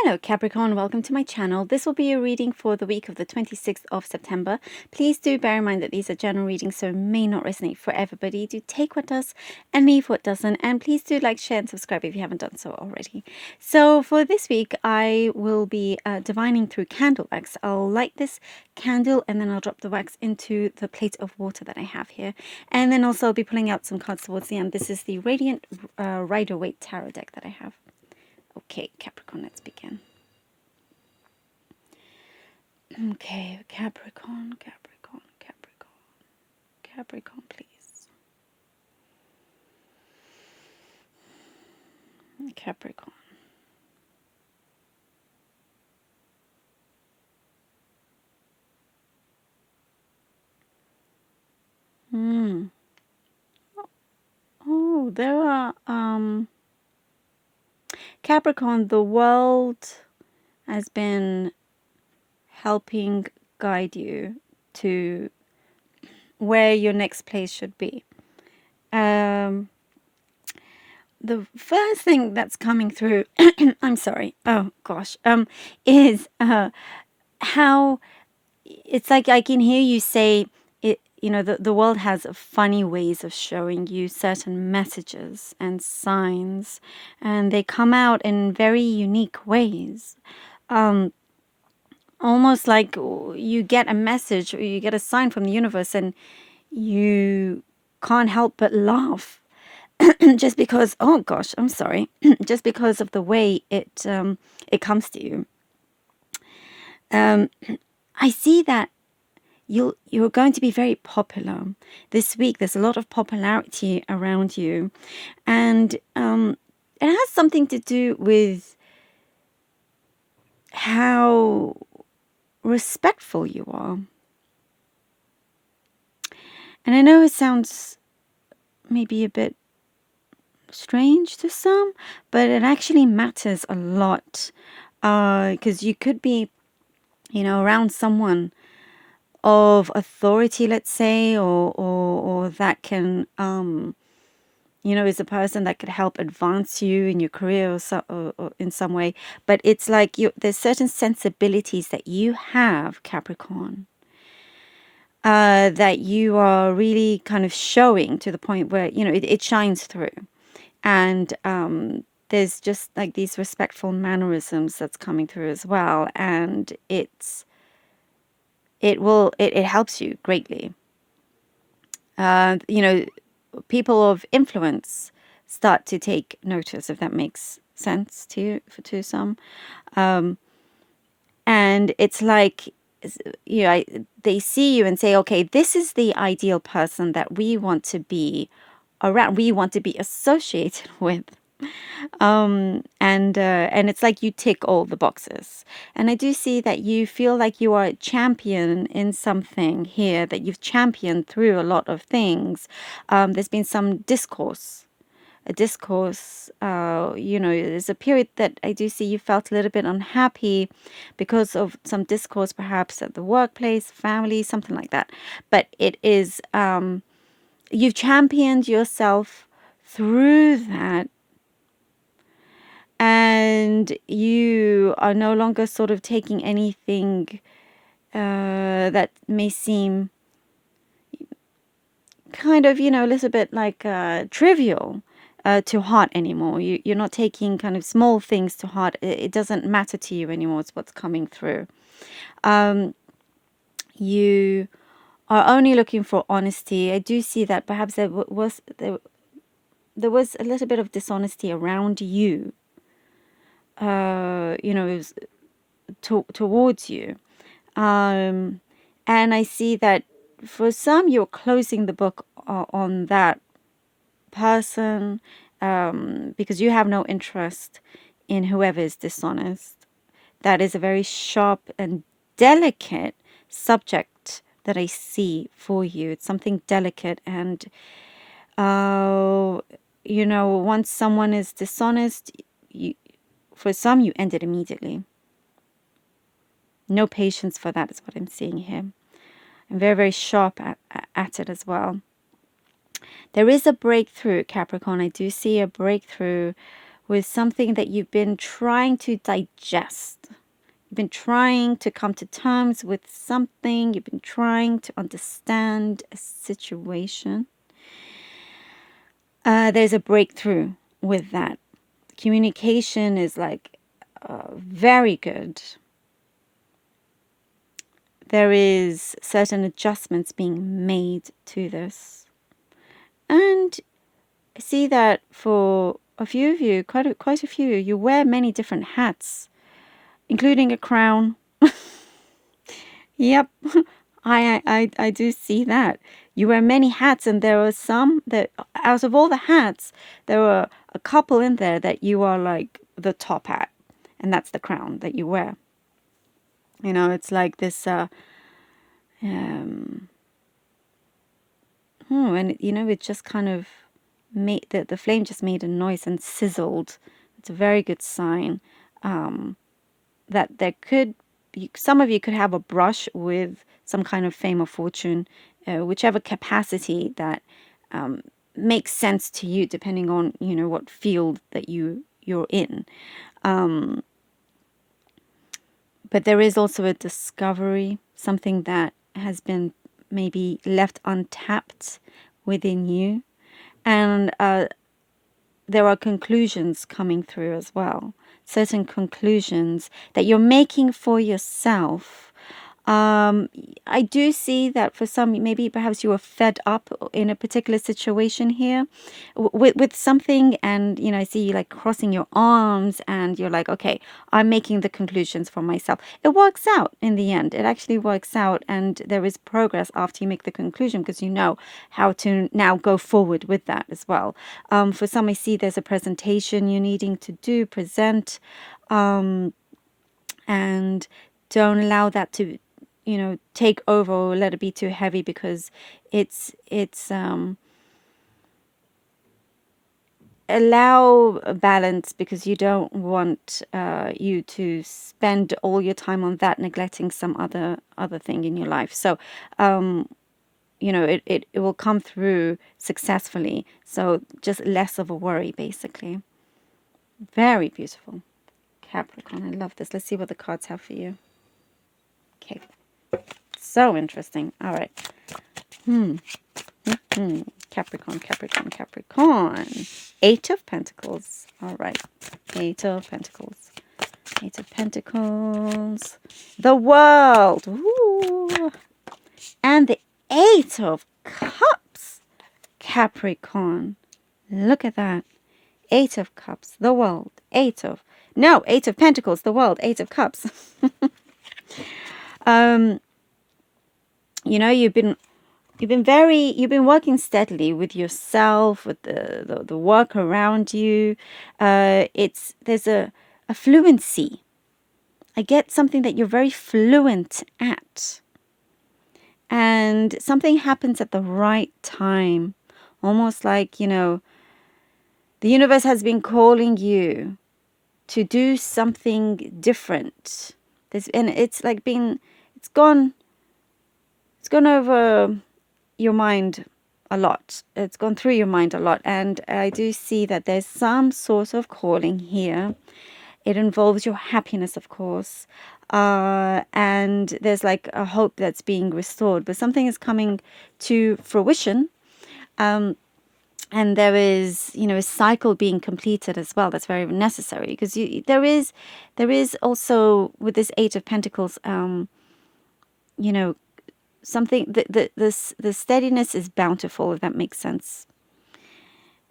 Hello Capricorn, welcome to my channel. This will be a reading for the week of the 26th of September. Please do bear in mind that these are general readings, so it may not resonate for everybody. Do take what does and leave what doesn't. And please do like, share and subscribe if you haven't done so already. So for this week, I will be divining through candle wax. I'll light this candle and then I'll drop the wax into the plate of water that I have here. And then also I'll be pulling out some cards towards the end. This is the Radiant Rider-Waite Tarot deck that I have. Okay, Capricorn, let's begin. Okay, Capricorn, please. Capricorn. Oh, there are, Capricorn, the world has been helping guide you to where your next place should be. The first thing that's coming through, I'm sorry, oh gosh, is how it's like I can hear you say it, the world has funny ways of showing you certain messages and signs, and they come out in very unique ways. Almost like you get a message or you get a sign from the universe and you can't help but laugh just because, oh gosh, I'm sorry, just because of the way it comes to you. I see that you're going to be very popular this week. There's a lot of popularity around you, and it has something to do with how respectful you are. And I know it sounds maybe a bit strange to some, but it actually matters a lot, because you could be, around someone of authority, let's say, or that can, is a person that could help advance you in your career or in some way. But it's like there's certain sensibilities that you have, Capricorn, that you are really kind of showing to the point where, it shines through. And there's just like these respectful mannerisms that's coming through as well. And it helps you greatly. People of influence start to take notice, if that makes sense to some. And it's like, they see you and say, okay, this is the ideal person that we want to be around, we want to be associated with. And it's like you tick all the boxes. And I do see that you feel like you are a champion in something here, that you've championed through a lot of things. There's been some discourse. There's a period that I do see you felt a little bit unhappy because of some discourse, perhaps at the workplace, family, something like that. But it is, you've championed yourself through that, and you are no longer sort of taking anything that may seem kind of, a little bit like trivial to heart anymore. You're not taking kind of small things to heart. It doesn't matter to you anymore. It's what's coming through. You are only looking for honesty. I do see that perhaps there was a little bit of dishonesty around you. Towards you. And I see that for some, you're closing the book on that person because you have no interest in whoever is dishonest. That is a very sharp and delicate subject that I see for you. It's something delicate, and once someone is dishonest, for some, you end it immediately. No patience for that is what I'm seeing here. I'm very, very sharp at it as well. There is a breakthrough, Capricorn. I do see a breakthrough with something that you've been trying to digest. You've been trying to come to terms with something. You've been trying to understand a situation. There's a breakthrough with that. Communication is like very good. There is certain adjustments being made to this. And I see that for a few of you, quite a few, you wear many different hats, including a crown. Yep, I do see that. You wear many hats, and there are some that, out of all the hats, there are a couple in there that you are like the top hat, and that's the crown that you wear. You know, it's like this, and you know, it just kind of made, the flame just made a noise and sizzled. It's a very good sign that there could be, some of you could have a brush with some kind of fame or fortune, whichever capacity that makes sense to you, depending on, you know, what field that you're in. But there is also a discovery, something that has been maybe left untapped within you. And there are conclusions coming through as well. Certain conclusions that you're making for yourself. I do see that for some, maybe perhaps you were fed up in a particular situation here with something, and you know, I see you like crossing your arms and you're like, okay, I'm making the conclusions for myself. It works out in the end. It actually works out, and there is progress after you make the conclusion, because you know how to now go forward with that as well. For some, I see there's a presentation you're needing to do, present, and don't allow that to, you know, take over or let it be too heavy, because it's allow a balance, because you don't want you to spend all your time on that, neglecting some other thing in your life. So you know, it will come through successfully, so just less of a worry, basically. Very beautiful, Capricorn. I love this. Let's see what the cards have for you. Okay, so interesting. All right. Capricorn, Capricorn, Capricorn. 8 of Pentacles. All right. 8 of Pentacles. 8 of Pentacles. The World. Ooh. And the 8 of Cups. Capricorn. Look at that. 8 of Cups. The World. 8 of Pentacles. The World. 8 of Cups. You know, you've been working steadily with yourself, with the work around you. There's a fluency. I get something that you're very fluent at, and something happens at the right time, almost like, you know, the universe has been calling you to do something different. It's like it's gone over your mind a lot. It's gone through your mind a lot. And I do see that there's some sort of calling here. It involves your happiness, of course. And there's like a hope that's being restored. But something is coming to fruition. And there is, you know, a cycle being completed as well. That's very necessary, because there is also, with this 8 of Pentacles, you know, something, the steadiness is bountiful, if that makes sense.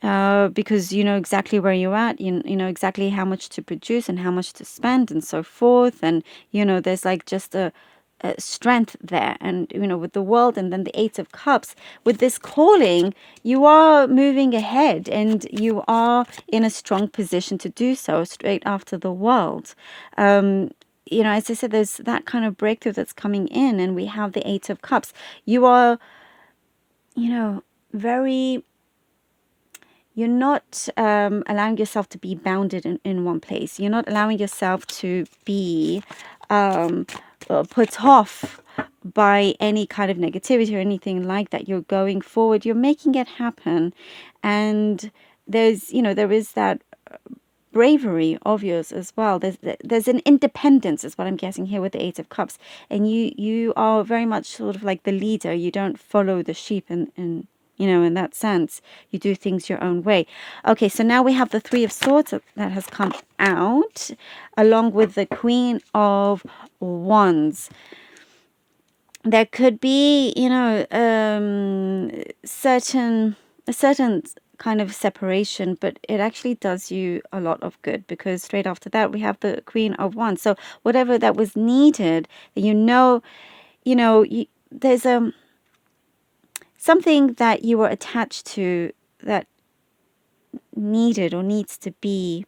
Because you know exactly where you're at, you know exactly how much to produce and how much to spend and so forth. And, you know, there's like just a strength there. And, you know, with the World and then the 8 of Cups, with this calling, you are moving ahead and you are in a strong position to do so straight after the World. You know, as I said, there's that kind of breakthrough that's coming in, and we have the 8 of Cups. You are, you know, you're not allowing yourself to be bounded in one place. You're not allowing yourself to be put off by any kind of negativity or anything like that. You're going forward. You're making it happen. And there is that bravery of yours as well. There's an independence is what I'm getting here with the Eight of Cups. And you are very much sort of like the leader. You don't follow the sheep in in that sense. You do things your own way. Okay, so now we have the Three of Swords that has come out along with the Queen of Wands. There could be, a certain kind of separation, but it actually does you a lot of good, because straight after that we have the Queen of Wands. So whatever that was needed, there's something that you were attached to that needed or needs to be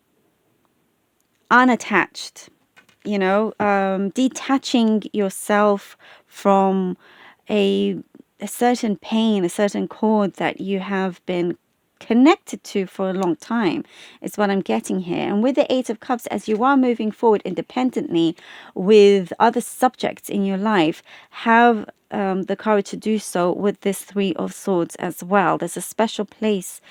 unattached, detaching yourself from a certain pain, a certain cord that you have been connected to for a long time is what I'm getting here. And with the Eight of Cups, as you are moving forward independently with other subjects in your life, have the courage to do so with this Three of Swords as well. There's a special place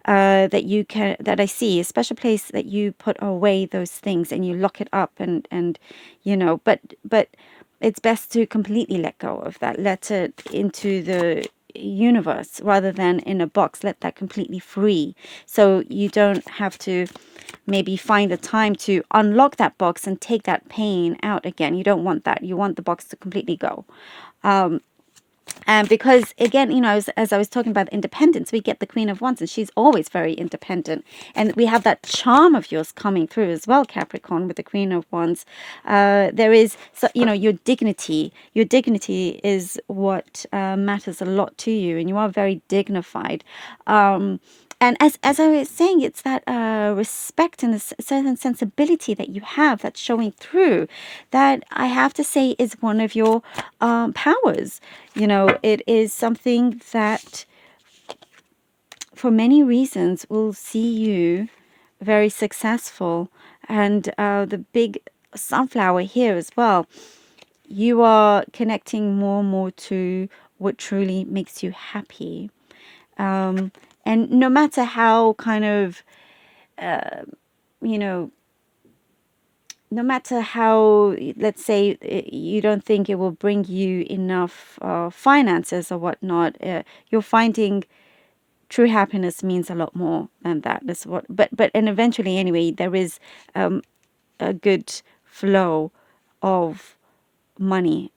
that I see, a special place that you put away those things and you lock it up, and but it's best to completely let go of that, let it into the universe rather than in a box. Let that completely free, so you don't have to maybe find the time to unlock that box and take that pain out again. You don't want that. You want the box to completely go. And because, again, as I was talking about independence, we get the Queen of Wands, and she's always very independent. And we have that charm of yours coming through as well, Capricorn, with the Queen of Wands. There is, your dignity. Your dignity is what matters a lot to you, and you are very dignified. And as I was saying, it's that respect and a certain sensibility that you have that's showing through, that I have to say is one of your powers. It is something that, for many reasons, will see you very successful. And the big sunflower here as well, you are connecting more and more to what truly makes you happy. And no matter how kind of, no matter how, let's say, you don't think it will bring you enough finances or whatnot, you're finding true happiness means a lot more than that. That's what, and eventually, anyway, there is a good flow of money,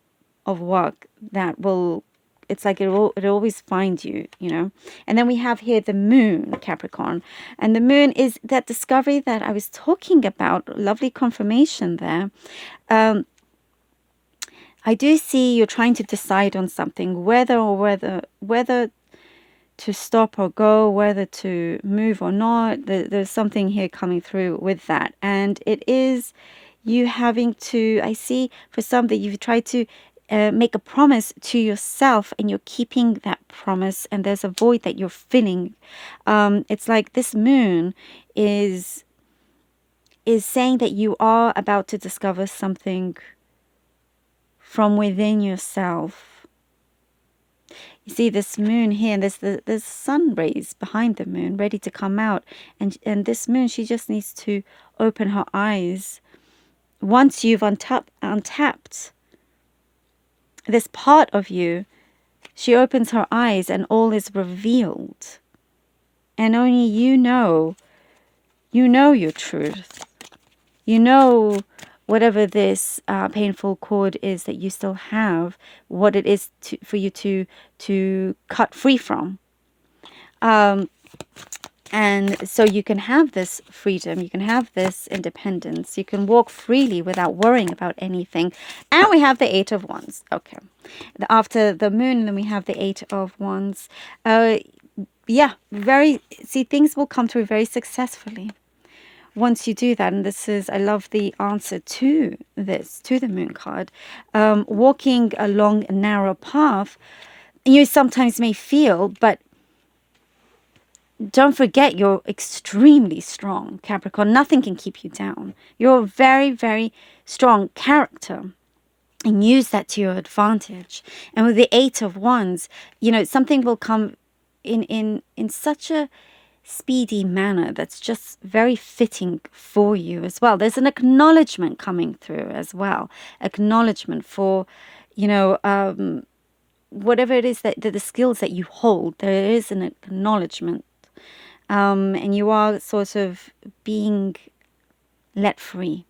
of work that will. It's like it always finds you, And then we have here the moon, Capricorn. And the moon is that discovery that I was talking about. Lovely confirmation there. I do see you're trying to decide on something, whether to stop or go, whether to move or not. There's something here coming through with that. And it is you having to, I see for some that you've tried to make a promise to yourself, and you're keeping that promise, and there's a void that you're filling. It's like this moon is saying that you are about to discover something from within yourself. You see this moon here, and there's sun rays behind the moon ready to come out, and this moon, she just needs to open her eyes. Once you've untapped this part of you, she opens her eyes and all is revealed. And only you know your truth. You know whatever this painful cord is that you still have, what it is for you to cut free from. And so you can have this freedom, you can have this independence, you can walk freely without worrying about anything. And we have the Eight of Wands. Okay. After the moon, then we have the Eight of Wands. Things will come through very successfully once you do that. And I love the answer to the moon card. Walking along a narrow path, you sometimes may feel, but don't forget, you're extremely strong, Capricorn. Nothing can keep you down. You're a very, very strong character, and use that to your advantage. And with the Eight of Wands, something will come in such a speedy manner that's just very fitting for you as well. There's an acknowledgement coming through as well. Acknowledgement for, whatever it is that the skills that you hold, there is an acknowledgement. And you are sort of being let free.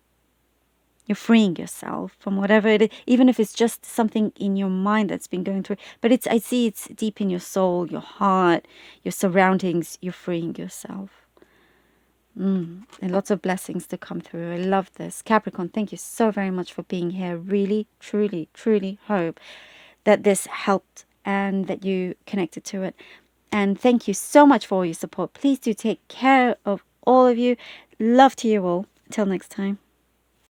You're freeing yourself from whatever it is, even if it's just something in your mind that's been going through. But I see it's deep in your soul, your heart, your surroundings. You're freeing yourself. And lots of blessings to come through. I love this. Capricorn, thank you so very much for being here. Really, truly, truly hope that this helped and that you connected to it. And thank you so much for all your support. Please do take care of all of you. Love to you all. Till next time.